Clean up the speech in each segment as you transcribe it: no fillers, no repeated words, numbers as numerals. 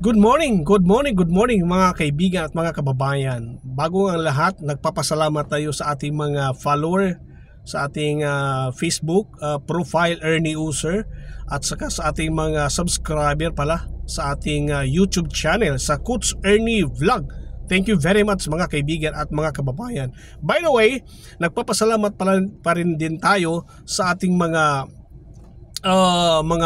Good morning, good morning, good morning mga kaibigan at mga kababayan. Bago ang lahat, nagpapasalamat tayo sa ating mga follower sa ating Facebook profile Ernie User at saka sa ating mga subscriber pala sa ating YouTube channel sa Coach Ernie Vlog. Thank you very much mga kaibigan at mga kababayan. By the way, nagpapasalamat pa rin din tayo sa ating mga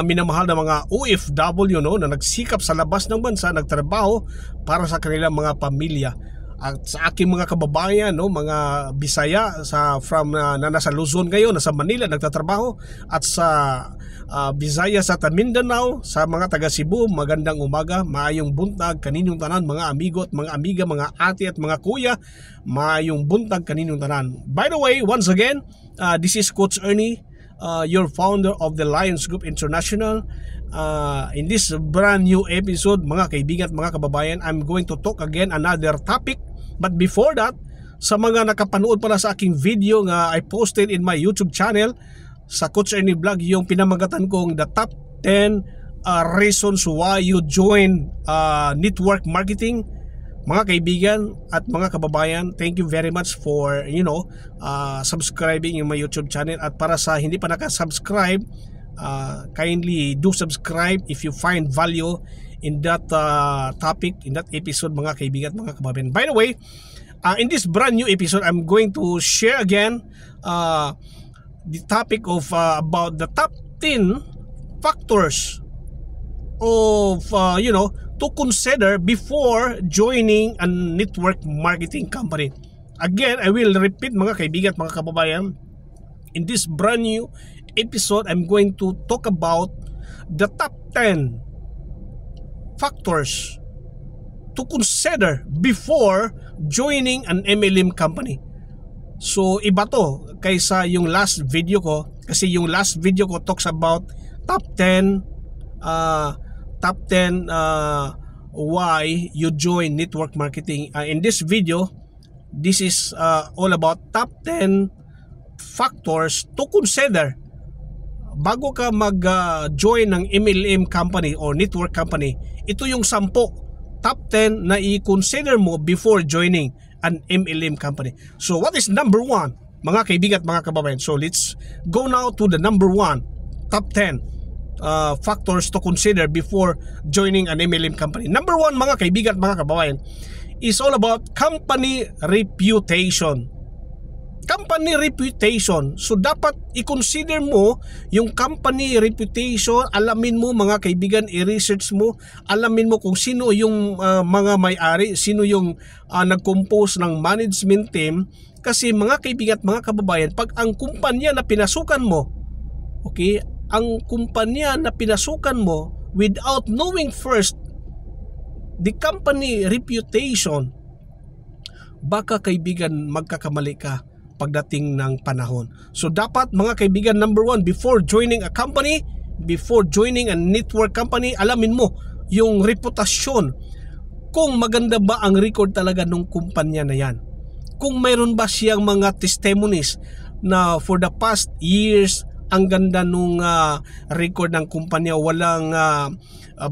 minamahal na mga OFW na nagsikap sa labas ng bansa, nagtrabaho para sa kanilang mga pamilya. At sa aking mga kababayan, mga Bisaya na nasa Luzon ngayon, nasa Manila nagtatrabaho, at sa Bisaya sa Mindanao, sa mga taga Cebu, magandang umaga, maayong buntag kaninyong tanan mga amigo at mga amiga, mga ate at mga kuya, maayong buntag kaninyong tanan. By the way, once again, this is Coach Ernie, your founder of the Lions Group International. In this brand new episode, mga kaibigan at mga kababayan, I'm going to talk again another topic. But before that, sa mga nakapanood pala sa aking video nga I posted in my YouTube channel sa Coach Ernie Vlog, yung pinamagatan kong the top 10 reasons why you join network marketing. Mga kaibigan at mga kababayan, thank you very much for subscribing in my YouTube channel. At para sa hindi pa nakasubscribe, kindly do subscribe if you find value in that topic, in that episode mga kaibigan at mga kababayan. By the way, in this brand new episode, I'm going to share again the topic of about the top 10 factors of to consider before joining a network marketing company. Again, I will repeat mga kaibigan at mga kababayan, in this brand new episode, I'm going to talk about the top 10 factors to consider before joining an MLM company. So iba to kaysa yung last video ko, kasi yung last video ko talks about top 10 why you join network marketing. In this video, this is all about top 10 factors to consider bago ka mag-join ng MLM company or network company. Ito yung 10 top 10 na i-consider mo before joining an MLM company. So what is number 1, mga kaibigan at mga kababayan? So let's go now to the number 1 top 10 factors to consider before joining an MLM company. Number 1 mga kaibigan at mga kababayan is all about company reputation. Company reputation. So dapat i-consider mo yung company reputation. Alamin mo mga kaibigan, i-research mo, alamin mo kung sino yung mga may-ari, sino yung nag-compose ng management team. Kasi mga kaibigan at mga kababayan, pag ang kumpanya na pinasukan mo, okay, ang kumpanya na pinasukan mo without knowing first the company reputation, baka kaibigan magkakamali ka pagdating ng panahon. So dapat mga kaibigan, number 1, before joining a company, before joining a network company, alamin mo yung reputasyon, kung maganda ba ang record talaga ng kumpanya na yan, kung mayroon ba siyang mga testimonies na for the past years ang ganda nung record ng kumpanya, walang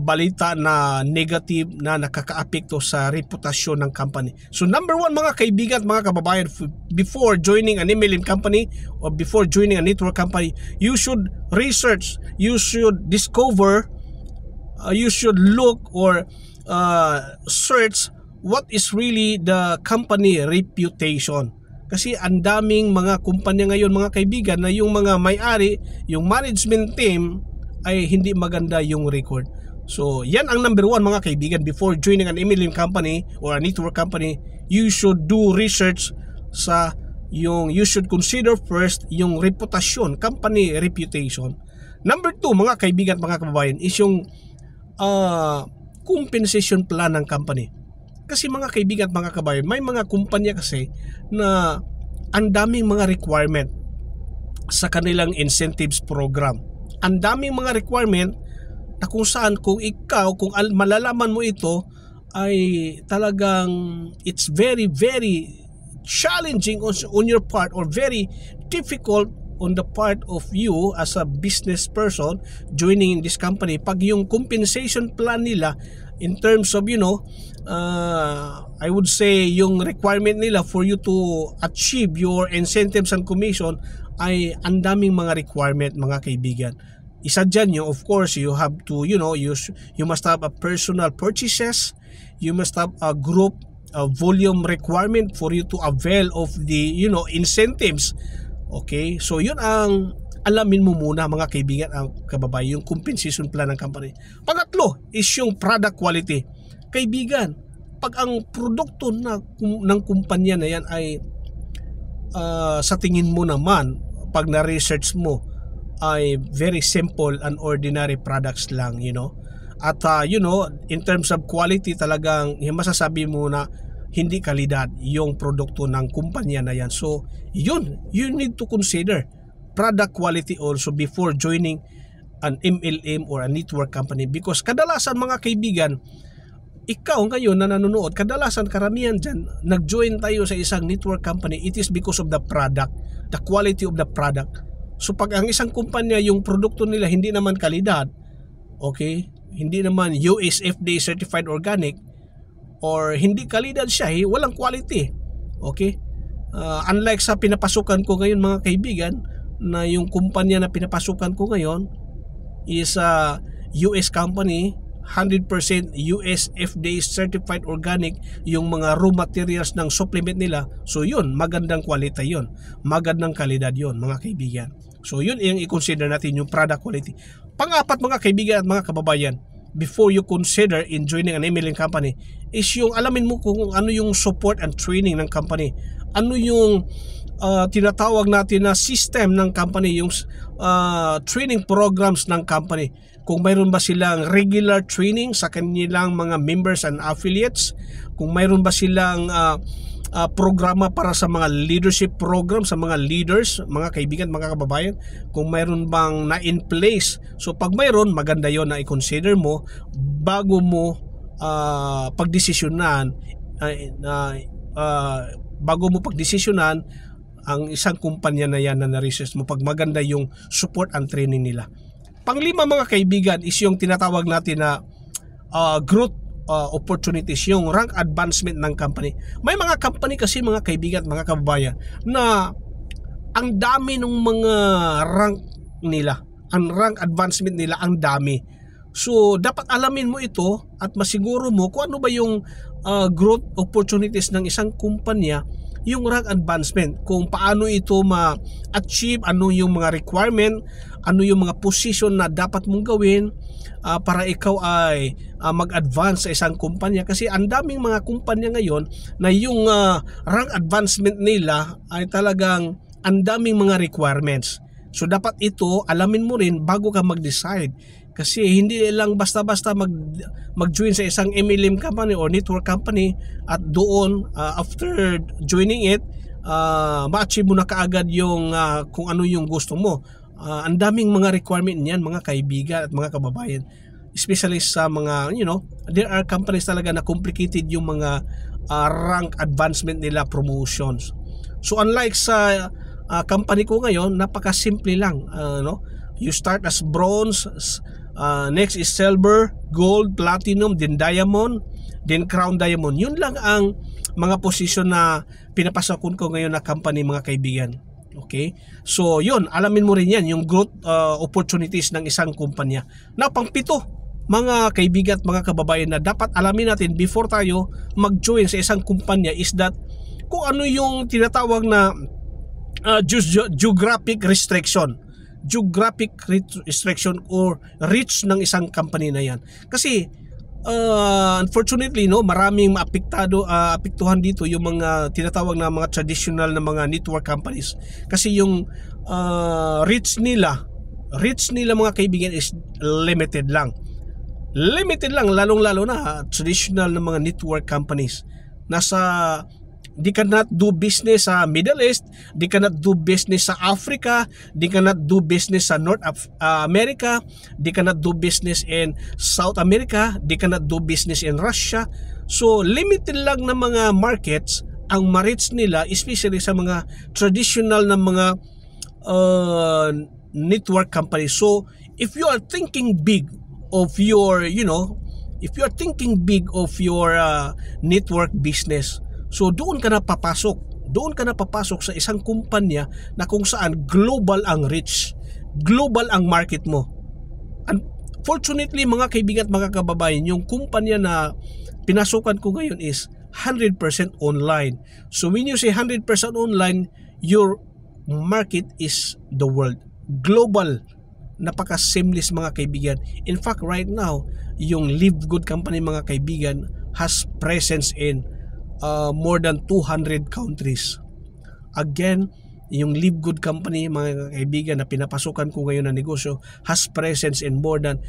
balita na negative na nakakaapekto sa reputasyon ng company. So number 1 mga kaibigan at mga kababayan, before joining an MLM company or before joining a network company, you should research, you should discover, you should look or search what is really the company reputation. Kasi ang daming mga kumpanya ngayon mga kaibigan na yung mga may-ari, yung management team ay hindi maganda yung record. So yan ang number 1 mga kaibigan, before joining an MLM company or a network company, you should do research sa you should consider first yung reputasyon, company reputation. Number 2 mga kaibigan at mga kababayan is yung compensation plan ng company. Kasi mga kaibigan at mga kabayan, may mga kumpanya kasi na ang daming mga requirement sa kanilang incentives program. Ang daming mga requirement na kung saan kung malalaman mo ito ay talagang it's very very challenging on your part or very difficult on the part of you as a business person joining in this company. Pag yung compensation plan nila in terms of, I would say yung requirement nila for you to achieve your incentives and commission ay ang daming mga requirement, mga kaibigan. Isa dyan yung, of course, you have to, you must have a personal purchases, you must have a group volume requirement for you to avail of the, incentives. Okay, so yun ang alamin mo muna, mga kaibigan, ang kababayan, yung compensation plan ng company. Pangatlo is yung product quality. Kaibigan, pag ang produkto ng kumpanya na yan ay sa tingin mo naman, pag na-research mo, ay very simple and ordinary products lang, at in terms of quality, talagang masasabi mo na hindi kalidad yung produkto ng kumpanya na yan. So yun, you need to consider product quality also before joining an MLM or a network company, because kadalasan, mga kaibigan, ikaw ngayon na nanonood, kadalasan karamihan dyan, nag-join tayo sa isang network company, it is because of the product, the quality of the product. So pag ang isang kumpanya, yung produkto nila hindi naman kalidad, okay, hindi naman USFDA certified organic, or hindi kalidad siya, walang quality, okay, unlike sa pinapasukan ko ngayon, mga kaibigan, na yung kumpanya na pinapasukan ko ngayon is a US company, 100% USFDA certified organic yung mga raw materials ng supplement nila. So yun, magandang quality yun, magandang kalidad yun, mga kaibigan. So yun yung i-consider natin, yung product quality. Pang-apat, mga kaibigan at mga kababayan, before you consider in joining an MLM company, is yung alamin mo kung ano yung support and training ng company, ano yung tinatawag natin na system ng company, yung training programs ng company. Kung mayroon ba silang regular training sa kanilang mga members and affiliates, kung mayroon ba silang programa para sa mga leadership program sa mga leaders, mga kaibigan, mga kababayan, kung mayroon bang na in place. So pag mayroon, maganda yon na i-consider mo bago mo pagdesisyonan, ang isang kumpanya na yan na na-research mo, pag maganda yung support and training nila. Panglima, mga kaibigan, is yung tinatawag natin na growth opportunities, yung rank advancement ng company. May mga company kasi, mga kaibigan at mga kababayan, na ang dami ng mga rank nila, ang rank advancement nila ang dami. So dapat alamin mo ito at masiguro mo kung ano ba yung growth opportunities ng isang kumpanya, yung rank advancement, kung paano ito ma-achieve, ano yung mga requirement, ano yung mga position na dapat mong gawin para ikaw ay mag-advance sa isang kumpanya. Kasi ang daming mga kumpanya ngayon na yung rank advancement nila ay talagang ang daming mga requirements. So dapat ito alamin mo rin bago ka mag-decide. Kasi hindi lang basta-basta mag-join sa isang MLM company or network company at doon after joining it, ma-achieve mo na kaagad yung kung ano yung gusto mo. Ang daming mga requirement niyan, mga kaibigan at mga kababayan. Especially sa mga, there are companies talaga na complicated yung mga rank advancement nila, promotions. So unlike sa company ko ngayon, napaka-simple lang. You start as bronze, next is silver, gold, platinum, then diamond, then crown diamond. Yun lang ang mga posisyon na pinapasakon ko ngayon na company, mga kaibigan. Okay? So yun, alamin mo rin yan, yung growth opportunities ng isang kumpanya. Na pang-pito, mga kaibigan at mga kababayan, na dapat alamin natin before tayo mag-join sa isang kumpanya is that kung ano yung tinatawag na geographic restriction or reach ng isang company na yan. Kasi unfortunately, maraming apektuhan dito yung mga tinatawag na mga traditional na mga network companies. Kasi yung reach nila, mga kaibigan, is limited lang, lalong-lalo na traditional na mga network companies. They cannot do business sa Middle East, they cannot do business sa Africa, they cannot do business sa North America, they cannot do business in South America, they cannot do business in Russia. So limited lang na mga markets ang ma-reach nila, especially sa mga traditional na mga network companies. So if you are thinking big of your if you are thinking big of your network business, so doon ka na papasok. Doon ka na papasok sa isang kumpanya na kung saan global ang reach, global ang market mo. Unfortunately, mga kaibigan at mga kababayan, yung kumpanya na pinasukan ko ngayon is 100% online. So when you say 100% online, your market is the world. Global. Napaka-seamless mga kaibigan. In fact, right now, yung Live Good Company mga kaibigan has presence in more than 200 countries. Again, yung Live Good Company mga kaibigan na pinapasukan ko ngayon na negosyo has presence in more than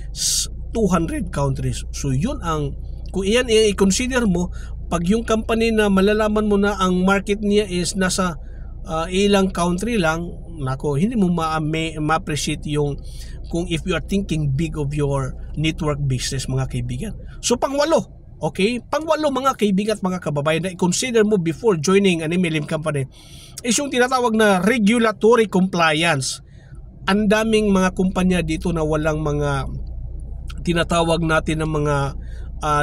200 countries. So yun ang, kung iyan i-consider mo, pag yung company na malalaman mo na ang market niya is nasa ilang country lang, nako, hindi mo ma-appreciate yung kung if you are thinking big of your network business mga kaibigan. So pangwalo, okay? Pangwalo mga kaibigan at mga kababayan na i-consider mo before joining an MLM company is yung tinatawag na regulatory compliance. Ang daming mga kumpanya dito na walang mga tinatawag natin ng mga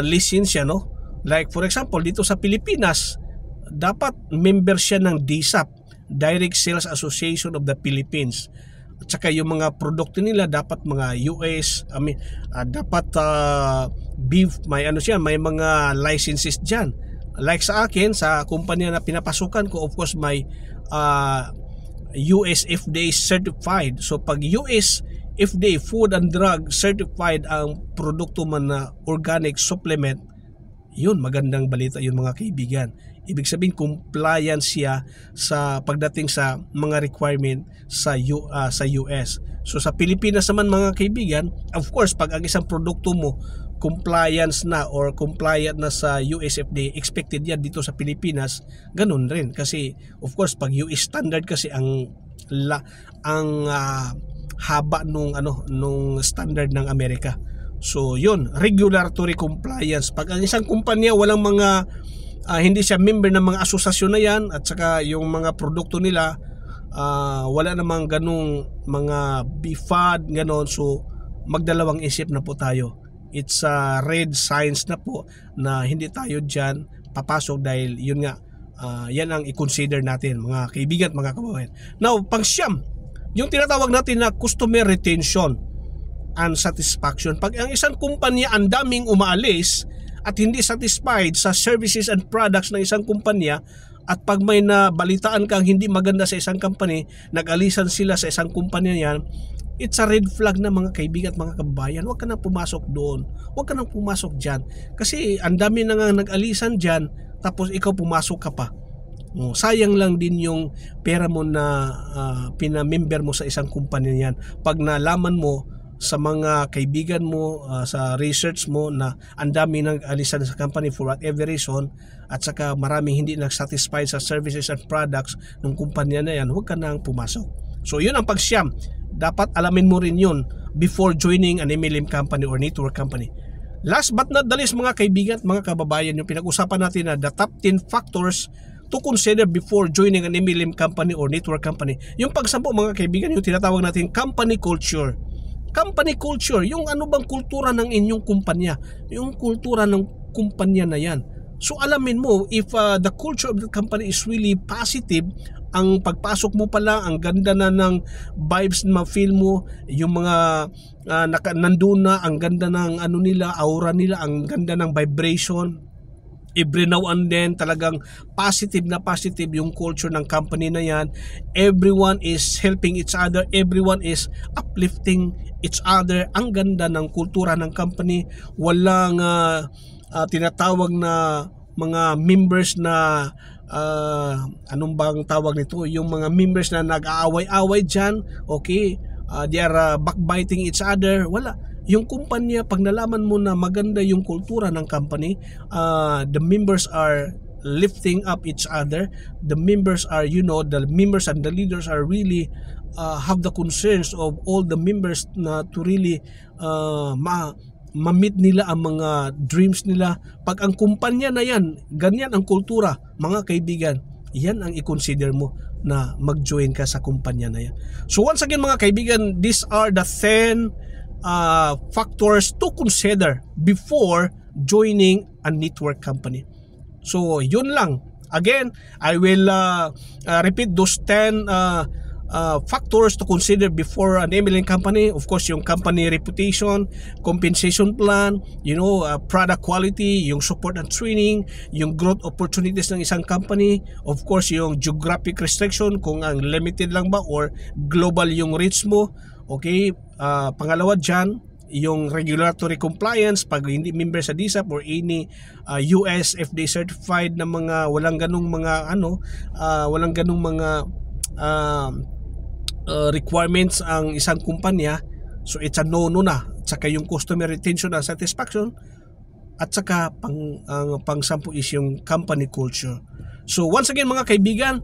lisensya, no? Like for example, dito sa Pilipinas, dapat member siya ng DSAP, Direct Sales Association of the Philippines. At saka yung mga produkto nila dapat mga US, dapat beef, may may mga licenses diyan. Like sa akin, sa kumpanya na pinapasukan ko, of course may US FDA certified. So pag US FDA Food and Drug certified ang produkto man na organic supplement, yun, magandang balita yun mga kaibigan. Ibig sabihin compliance siya sa pagdating sa mga requirement sa US. So sa Pilipinas naman mga kaibigan, of course pag ang isang produkto mo compliance na or compliant na sa US FDA, expected yan dito sa Pilipinas, ganun rin kasi of course pag US standard kasi ang haba nung standard ng Amerika. So yun, regulatory compliance. Pag ang isang kumpanya walang mga hindi siya member ng mga asosasyon na yan, at saka yung mga produkto nila wala namang ganung mga BFAD ganon, so magdalawang isip na po tayo. It's a red signs na po na hindi tayo dyan papasok dahil yun nga, yan ang i-consider natin mga kaibigan at mga kababayan. Now, pang-siyam, yung tinatawag natin na customer retention and satisfaction. Pag ang isang kumpanya ang daming umaalis at hindi satisfied sa services and products ng isang kumpanya, at pag may nabalitaan kang hindi maganda sa isang company, nag-alisan sila sa isang kumpanya yan, it's a red flag na mga kaibigan at mga kababayan. Huwag ka nang pumasok doon. Huwag ka nang pumasok dyan. Kasi ang dami na nga nag-alisan dyan, tapos ikaw pumasok ka pa. Sayang lang din yung pera mo na pinamember mo sa isang kumpanya yan. Pag nalaman mo sa mga kaibigan mo, sa research mo na ang dami nang alisan sa company for whatever reason, at saka maraming hindi nag-satisfied sa services and products ng kumpanya na yan, huwag ka nang pumasok. So yun ang pagsyam. Dapat alamin mo rin yun before joining an MLM company or network company. Last but not the least mga kaibigan at mga kababayan, yung pinag-usapan natin na the top 10 factors to consider before joining an MLM company or network company. Yung pagsampo mga kaibigan, yung tinatawag natin company culture. Company culture, yung ano bang kultura ng inyong kumpanya, yung kultura ng kumpanya na yan. So alamin mo if the culture of the company is really positive. Ang pagpasok mo pala, ang ganda na ng vibes na ma-feel mo, yung mga nandun na, ang ganda ng ano nila, aura nila, ang ganda ng vibration. Every now and then talagang positive na positive yung culture ng company na yan. Everyone is helping each other, everyone is uplifting each other. Ang ganda ng kultura ng company. Walang tinatawag na mga members na anong bang tawag nito, yung mga members na nag-aaway-away dyan, okay, they are backbiting each other. Wala. Yung kumpanya, pag nalaman mo na maganda yung kultura ng company, the members are lifting up each other, the members are, the members and the leaders are really have the concerns of all the members na to really ma-meet nila ang mga dreams nila. Pag ang kumpanya na yan, ganyan ang kultura, mga kaibigan, yan ang i-consider mo na mag-join ka sa kumpanya na yan. So once again mga kaibigan, these are the 10 factors to consider before joining a network company. So yun lang. Again, I will repeat those 10 factors to consider before an MLM company. Of course, yung company reputation, compensation plan, product quality, yung support and training, yung growth opportunities ng isang company, of course, yung geographic restriction, kung ang limited lang ba or global yung reach mo. Okay, pangalawa dyan, yung regulatory compliance, pag hindi member sa DSAP or any US FDA certified na mga walang ganung mga requirements ang isang kumpanya, so it's a no-no na. Tsaka yung customer retention and satisfaction, at saka pang-sampu is yung company culture. So once again mga kaibigan,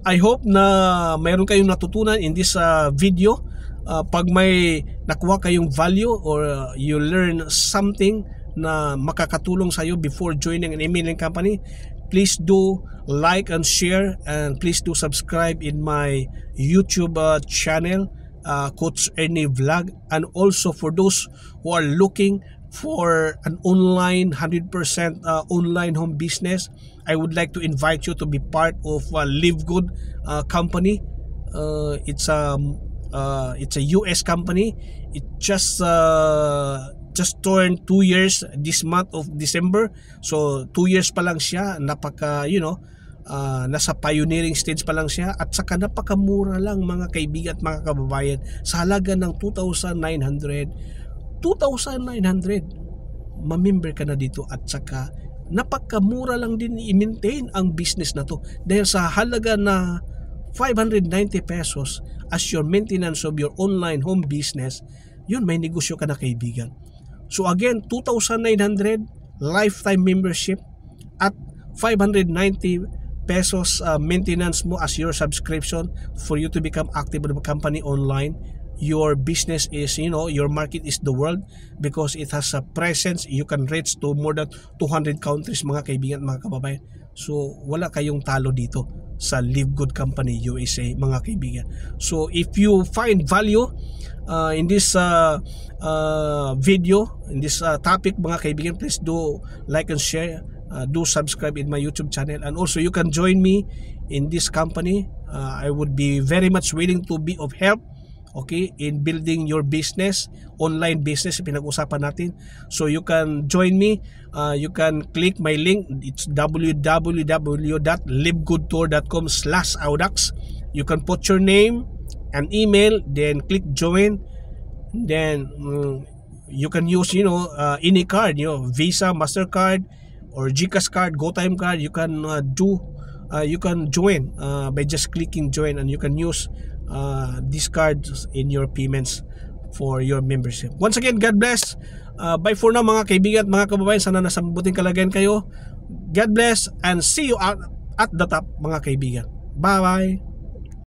I hope na mayroon kayong natutunan in this video. Pag may nakuha kayong value or you learn something na makakatulong sa iyo before joining an MLM company, please do like and share, and please do subscribe in my YouTube channel, Coach Ernie Vlog. And also for those who are looking for an online 100% online home business, I would like to invite you to be part of Live Good company. It's a US company. It just turned 2 years this month of December. So 2 years pa lang siya. Napaka nasa pioneering stage pa lang siya, at saka napakamura lang mga kaibigan at mga kababayan, sa halaga ng 2,900 mamember ka na dito, at saka napakamura lang din i-maintain ang business na to, dahil sa halaga na 590 pesos as your maintenance of your online home business, yun, may negosyo ka na kaibigan. So again, 2,900 lifetime membership at 590 pesos maintenance mo as your subscription for you to become active in the company online. Your business is, your market is the world, because it has a presence. You can reach to more than 200 countries mga kaibigan, mga kababayan. So wala kayong talo dito sa Live Good Company USA mga kaibigan. So if you find value in this video, in this topic mga kaibigan, please do like and share. Do subscribe in my YouTube channel, and also you can join me in this company. I would be very much willing to be of help, okay, in building your business, online business, pinag-usapan natin. So you can join me. You can click my link. It's www.livegoodtour.com/audax. You can put your name and email, then click join. Then you can use any card, Visa, MasterCard, or GCash card, GoTime card. You can you can join by just clicking join, and you can use these cards in your payments for your membership. Once again, God bless. Bye for now mga kaibigan at mga kababayan. Sana nasa mabuting kalagayan kayo. God bless, and see you at the top mga kaibigan. Bye bye.